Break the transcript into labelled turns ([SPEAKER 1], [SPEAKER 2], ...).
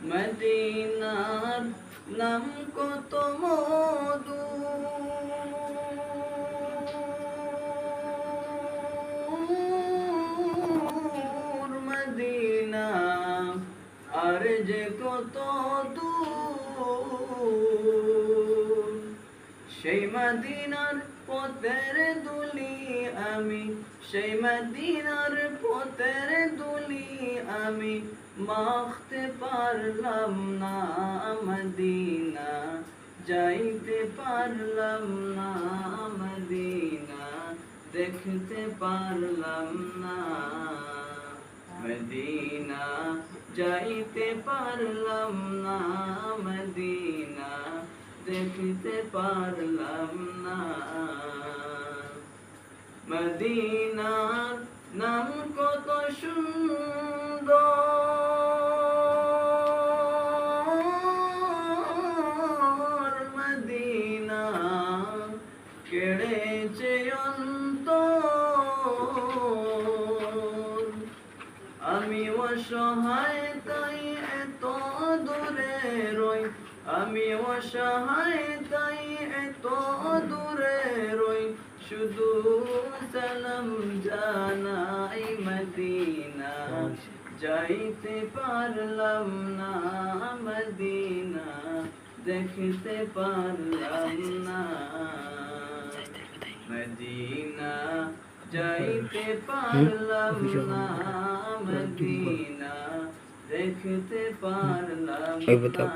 [SPEAKER 1] মদিনার নাম কত মধু, মদিনা আর যে কত দূর। সেই মদিনার পথের দুলি আমি, সেই মদিনার পথের দুলি আমি মাখতে পারলাম না। মদিনা যাইতে পারলাম না, মদিনা দেখতে পারলাম না। মদিনা যাইতে পারলাম না, মদিনা দেখতে পারলাম না। মদিনার নাম কত সুন্দর, মদিনা কেড়েছে অন্তর। আমি অসহায় তাই এত দূরে রই, আমি অসহায় তাই এত দূরে রই, শুধু সালাম জানাই। মদিনা যাইতে পারলাম না, মদিনা দেখতে পারলাম না। মদিনা যাইতে পারলাম না, মদিনা দেখতে পারলাম না।